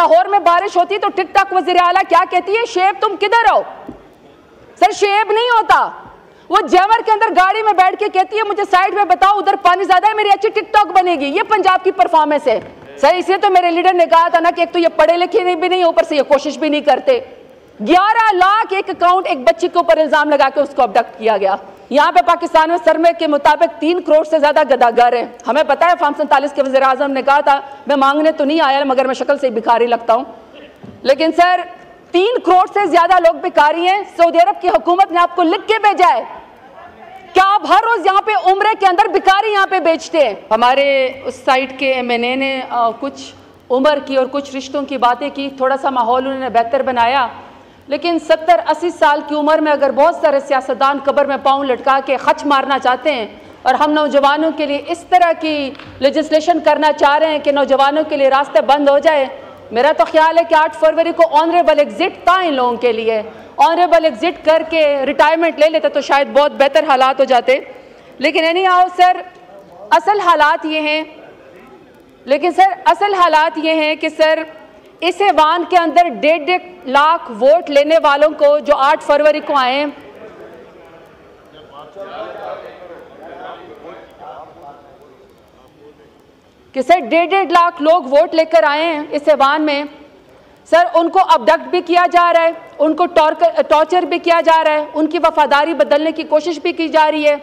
لاہور میں بارش ہوتی تو ٹک ٹاک وزیر اعلیٰ کیا کہتی ہے, شعیب تم کدھر ہو؟ سر شعیب نہیں ہوتا, وہ جیور کے اندر گاڑی میں بیٹھ کے کہتی ہے مجھے سائڈ میں بتاؤ ادھر پانی زیادہ ہے, میری اچھی ٹک ٹاک بنے گی. یہ پنجاب کی پرفارمنس ہے سر. اس لیے تو میرے لیڈر نے کہا تھا نا کہ ایک تو یہ پڑھے لکھے بھی نہیں, اوپر سے یہ کوشش بھی نہیں کرتے. 11 لاکھ ایک اکاؤنٹ ایک بچی کے اوپر الزام لگا کے اس کو ابڈکٹ کیا گیا. یہاں پہ پاکستان میں سرمے کے مطابق 3 کروڑ سے زیادہ گداگر ہیں. ہمیں پتا ہے فارم 47 کے وزیر اعظم نے کہا تھا میں مانگنے تو نہیں آیا مگر میں شکل سے بھکاری لگتا ہوں. لیکن سر 3 کروڑ سے زیادہ لوگ بھکاری ہیں. سعودی عرب کی حکومت نے آپ کو لکھ کے بھیجا ہے کہ آپ ہر روز یہاں پہ عمرے کے اندر بھکاری یہاں پہ بیچتے ہیں. ہمارے اس سائٹ کے MNA نے کچھ عمر کی اور کچھ رشتوں کی باتیں کی, تھوڑا سا ماحول انہوں نے بہتر بنایا. لیکن 70-80 سال کی عمر میں اگر بہت سارے سیاستدان قبر میں پاؤں لٹکا کے خچ مارنا چاہتے ہیں اور ہم نوجوانوں کے لیے اس طرح کی لیجسلیشن کرنا چاہ رہے ہیں کہ نوجوانوں کے لیے راستے بند ہو جائے, میرا تو خیال ہے کہ 8 فروری کو آنریبل ایگزٹ تھا ان لوگوں کے لیے. آنریبل ایگزٹ کر کے ریٹائرمنٹ لے لیتے تو شاید بہت بہتر حالات ہو جاتے. لیکن اینی ہاؤ سر اصل حالات یہ ہیں کہ سر اس ایوان کے اندر 1.5 لاکھ ووٹ لینے والوں کو جو 8 فروری کو آئے ہیں, کہ سر 1.5 لاکھ لوگ ووٹ لے کر آئے ہیں اس ایوان میں. سر ان کو ابڈکٹ بھی کیا جا رہا ہے, ان کو ٹارچر بھی کیا جا رہا ہے, ان کی وفاداری بدلنے کی کوشش بھی کی جا رہی ہے,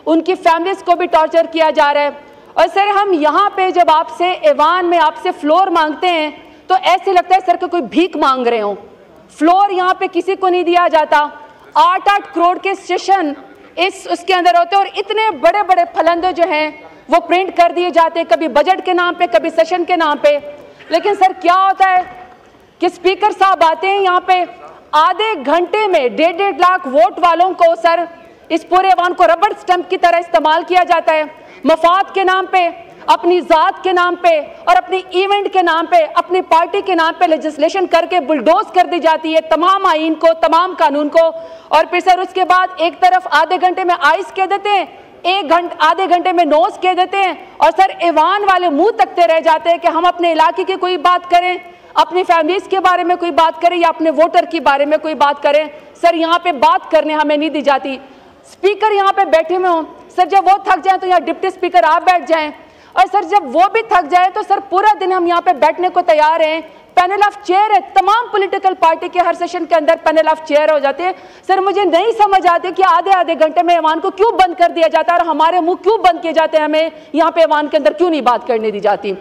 ان کی فیملیز کو بھی ٹارچر کیا جا رہا ہے. اور سر ہم یہاں پہ جب آپ سے ایوان میں آپ سے فلور مانگتے ہیں تو ایسے لگتا ہے سر کہ کوئی بھیک مانگ رہے ہوں. فلور یہاں پہ کسی کو نہیں دیا جاتا. 8 کروڑ کے سیشن اس کے اندر ہوتے ہیں اور اتنے بڑے بڑے پھلندے جو ہیں وہ پرنٹ کر دیے جاتے ہیں, کبھی بجٹ کے نام پہ کبھی سیشن کے نام پہ. لیکن سر کیا ہوتا ہے کہ اسپیکر صاحب آتے ہیں یہاں پہ آدھے گھنٹے میں 1.5 لاکھ ووٹ والوں کو سر اس پورے ایوان کو ربڑ سٹمپ کی طرح استعمال کیا جاتا ہے. مفاد کے نام پہ, اپنی ذات کے نام پہ اور اپنی ایونٹ کے نام پہ, اپنی پارٹی کے نام پہ لیجسلیشن کر کے بلڈوز کر دی جاتی ہے تمام آئین کو, تمام قانون کو. اور پھر سر اس کے بعد ایک طرف آدھے گھنٹے میں آئس کہہ دیتے ہیں, آدھے گھنٹے میں نوز کہہ دیتے ہیں, اور سر ایوان والے منہ تکتے رہ جاتے ہیں کہ ہم اپنے علاقے کی کوئی بات کریں, اپنی فیملیز کے بارے میں کوئی بات کریں یا اپنے ووٹر کے بارے میں کوئی بات کریں. سر یہاں پہ بات کرنے ہمیں نہیں دی جاتی. اسپیکر یہاں پہ بیٹھے ہوئے ہوں, سر جب وہ تھک جائیں تو یہاں ڈپٹی اسپیکر آپ بیٹھ جائیں, اور سر جب وہ بھی تھک جائے تو سر پورا دن ہم یہاں پہ بیٹھنے کو تیار ہیں. پینل آف چیئر ہے, تمام پولیٹیکل پارٹی کے ہر سیشن کے اندر پینل آف چیئر ہو جاتے ہیں. سر مجھے نہیں سمجھ آتی کہ آدھے گھنٹے میں ایوان کو کیوں بند کر دیا جاتا ہے اور ہمارے منہ کیوں بند کیے جاتے ہیں, ہمیں یہاں پہ ایوان کے اندر کیوں نہیں بات کرنے دی جاتی.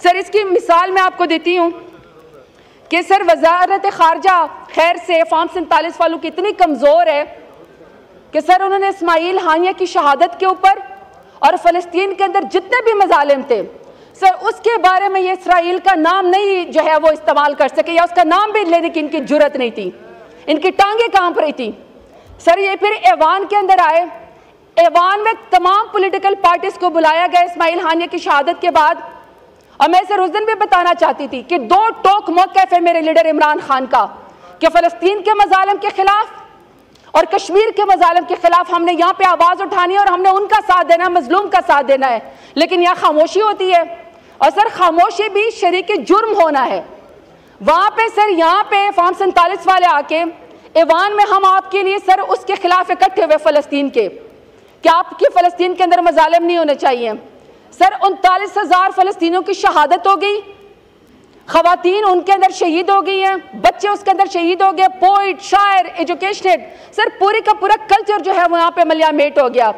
سر اس کی مثال میں آپ کو دیتی ہوں کہ سر وزارت خارجہ خیر سے فارم 47 والوں کی اتنی کمزور ہے کہ سر انہوں نے اسماعیل ہانیہ کی شہادت کے اوپر اور فلسطین کے اندر جتنے بھی مظالم تھے سر اس کے بارے میں یہ اسرائیل کا نام نہیں جو ہے وہ استعمال کر سکے, یا اس کا نام بھی لینے کی ان کی جرت نہیں تھی, ان کی ٹانگیں کانپ رہی تھی. سر یہ پھر ایوان کے اندر آئے, ایوان میں تمام پولیٹیکل پارٹیز کو بلایا گیا اسماعیل ہانیہ کی شہادت کے بعد. اور میں سر اس دن بھی بتانا چاہتی تھی کہ 2 ٹوک موقف ہے میرے لیڈر عمران خان کا کہ فلسطین کے مظالم کے خلاف اور کشمیر کے مظالم کے خلاف ہم نے یہاں پہ آواز اٹھانی ہے اور ہم نے ان کا ساتھ دینا ہے, مظلوم کا ساتھ دینا ہے. لیکن یہاں خاموشی ہوتی ہے, اور سر خاموشی بھی شریک جرم ہونا ہے. وہاں پہ سر یہاں پہ فارم 47 والے آ کے ایوان میں ہم آپ کے لیے سر اس کے خلاف اکٹھے ہوئے فلسطین کے کہ آپ کی فلسطین کے اندر مظالم نہیں ہونے چاہیے. سر 39,000 فلسطینیوں کی شہادت ہو گئی, خواتین ان کے اندر شہید ہو گئی ہیں, بچے اس کے اندر شہید ہو گئے, پوئٹ, شاعر, ایجوکیشنڈ, سر پوری کا پورا کلچر جو ہے وہ یہاں پہ ملیامیٹ ہو گیا.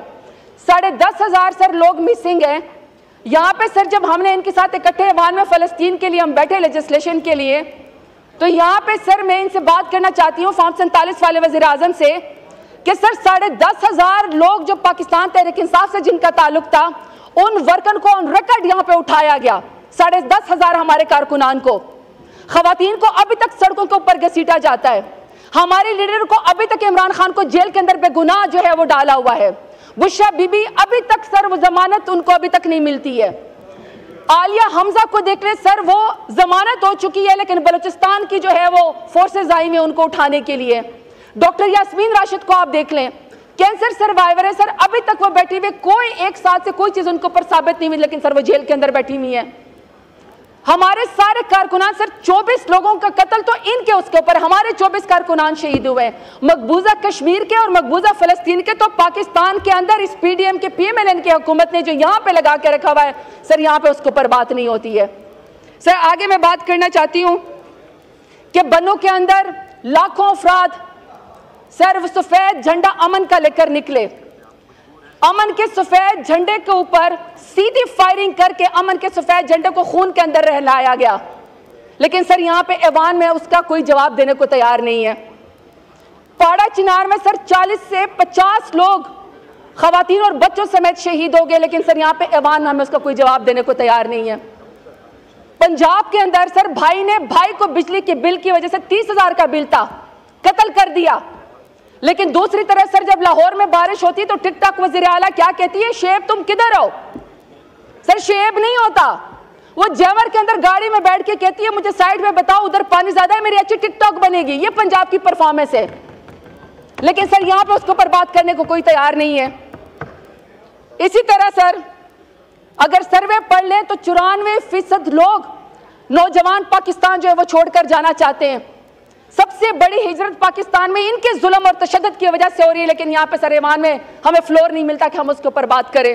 10,500 سر لوگ مسنگ ہیں یہاں پہ. سر جب ہم نے ان کے ساتھ اکٹھے ایوان میں فلسطین کے لیے ہم بیٹھے لیجسلیشن کے لیے, تو یہاں پہ سر میں ان سے بات کرنا چاہتی ہوں فارم 47 والے وزیر اعظم سے کہ سر 10,500 لوگ جو پاکستان تحریک انصاف سے جن کا تعلق تھا ان ورکن کو آن ریکارڈ یہاں پہ اٹھایا گیا. 10,500 ہمارے کارکنان کو, خواتین کو ابھی تک سڑکوں کے اوپر گھسیٹا جاتا ہے. ہمارے لیڈر کو ابھی تک عمران خان کو جیل کے اندر بے گناہ جو ہے وہ ڈالا ہوا ہے. بشرا بی بی ابھی تک سر وہ ضمانت ان کو ابھی تک نہیں ملتی ہے. عالیہ حمزہ کو دیکھ لیں سر, وہ ضمانت ہو چکی ہے لیکن بلوچستان کی جو ہے وہ فورسز آئی ہوئی ہیں ان کو اٹھانے کے لیے. ڈاکٹر یاسمین راشد کو آپ دیکھ لیں, کینسر سروائیور ہے سر, ابھی تک وہ بیٹھی ہوئی, کوئی ایک ساتھ سے کوئی چیز ان کے اوپر ثابت نہیں ہوئی لیکن سر وہ جیل کے اندر بیٹھی ہوئی ہے. ہمارے سارے کارکنان سر 24 لوگوں کا قتل تو ان کے اس کے اوپر، ہمارے 24 کارکنان شہید ہوئے. مقبوضہ کشمیر کے اور مقبوضہ فلسطین کے تو پاکستان کے اندر اس پی ڈی ایم کے پی ایم ایل این کی حکومت نے جو یہاں پہ لگا کے رکھا ہوا ہے سر، یہاں پہ اس کے اوپر بات نہیں ہوتی ہے. سر آگے میں بات کرنا چاہتی ہوں کہ بنوں کے اندر لاکھوں افراد سر سفید جھنڈا امن کا لے کر نکلے. امن کے سفید جھنڈے کے اوپر سیدھی فائرنگ کر کے امن کے سفید جھنڈے کو خون کے اندر رہلایا گیا، لیکن سر یہاں پہ ایوان میں اس کا کوئی جواب دینے کو تیار نہیں ہے. پاڑا چنار میں سر 40 سے 50 لوگ خواتین اور بچوں سمیت شہید ہو گئے، لیکن سر یہاں پہ ایوان میں ہمیں اس کا کوئی جواب دینے کو تیار نہیں ہے. پنجاب کے اندر سر بھائی نے بھائی کو بجلی کے بل کی وجہ سے 30,000 کا بل تھا، قتل کر دیا. لیکن دوسری طرح سر جب لاہور میں بارش ہوتی تو ٹک ٹاک وزیر اعلیٰ کیا کہتی ہے، شعیب تم کدھر ہو؟ سر شعیب نہیں ہوتا، وہ جیور کے اندر گاڑی میں بیٹھ کے کہتی ہے مجھے سائیڈ میں بتاؤ ادھر پانی زیادہ ہے میری اچھی ٹک ٹاک بنے گی. یہ پنجاب کی پرفارمنس ہے، لیکن سر یہاں پہ اس کے اوپر بات کرنے کو کوئی تیار نہیں ہے. اسی طرح سر اگر سروے پڑھ لیں تو 94% لوگ نوجوان پاکستان جو ہے وہ چھوڑ کر جانا چاہتے ہیں. سب سے بڑی ہجرت پاکستان میں ان کے ظلم اور تشدد کی وجہ سے ہو رہی ہے، لیکن یہاں پہ سر ایوان میں ہمیں فلور نہیں ملتا کہ ہم اس کے اوپر بات کریں.